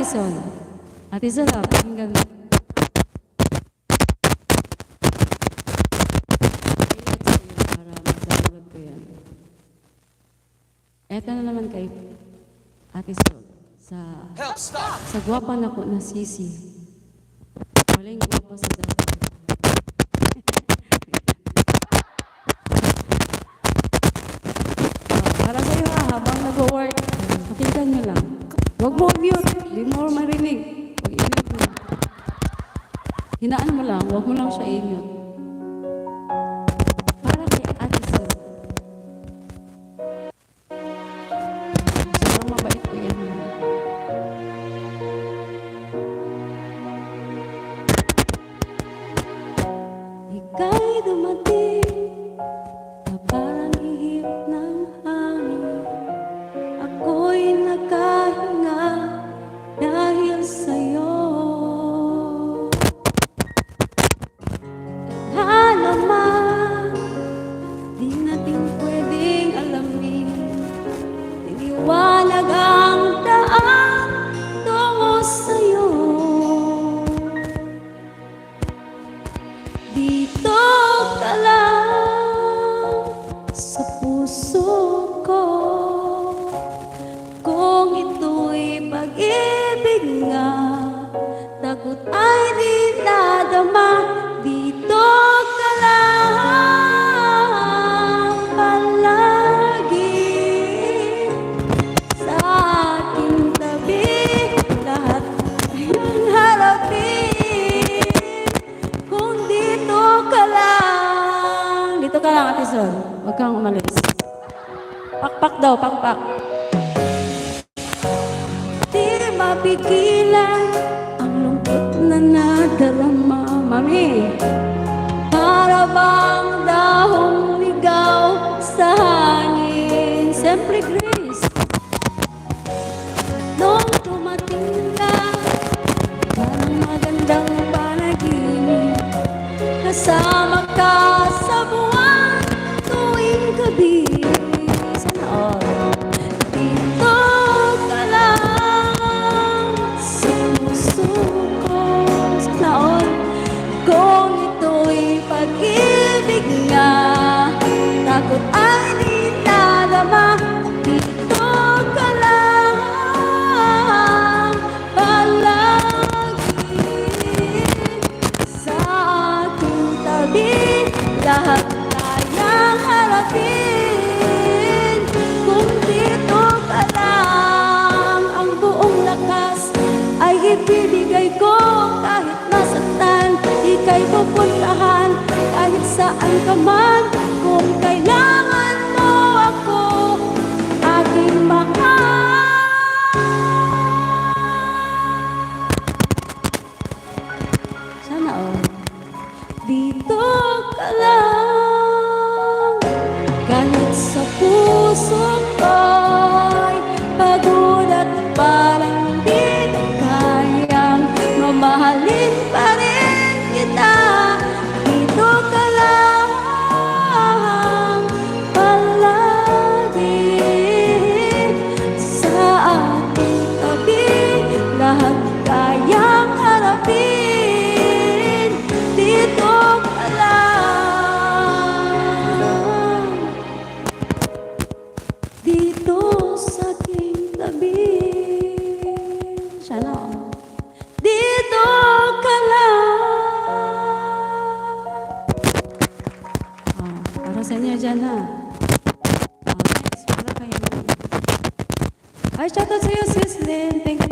Ate Sol. Ate Sol, pakinggan mo. Para masasagot ko yan. Eto na naman kay Ate Sol. Sa gwapa na ko na sisi. Walang gwapa sa dati. Para sa'yo ha, habang nag-work, pakinggan nyo lang. Huwag mo mute, di mo marinig. Huwag i-mute mo. Hinaan mo lang, huwag mo lang siya i-mute. Para kay Ate Sol. Sobrang mabait ko yan. Ika'y dumating na parang ihip ng hangin. Ako'y nakahinga dahil sa'yo. Tadhana man, di natin pwedeng alamin. Niliwanag ang daan tungo sa'yo. Dito ka lang sa puso ko. Kung ito'y pag-ibig nga, takot ay di nadama. Dito ka lang palagi sa aking tabi. Lahat ayong harapin. Kung dito ka lang. Dito ka lang, Ate Sol. Huwag kang umalis. Pakpak daw, pakpak. Di mapigilan ang lungkot na nadarama, mami. Para bang dahong ligaw sa hangin. Siyempre, Grace. Nung tumating ka, parang magandang panaginip. Kasama ka sa buwan tuwing gabi. Sana all. Dito ka lang sa puso ko. Sana all. Kung ito'y pag-ibig nga, takot ay di nadama. Dito ka lang palagi sa aking tabi. Lahat kayang harapin. Kung dito ka lang, ang buong lakas ay ibibigay ko. Kahit nasaktan, ika'y pupuntahan. Kahit saan ka man, kung kailangan mo ako, aking mahal. Sana all. Dito ka lang, kahit sa puso ko'y pagod at parang di kayang mamahalin pa rin kita. Dito ka lang palagi sa ating tabi. Lahat kayang harapin. Dito ka lang, dito sa aking tabi. Sana all. Dito ka lang. Para sa inyo dyan ha. Next, para kayo. Ay, shoutout sa'yo, sis Lynn. Thank you.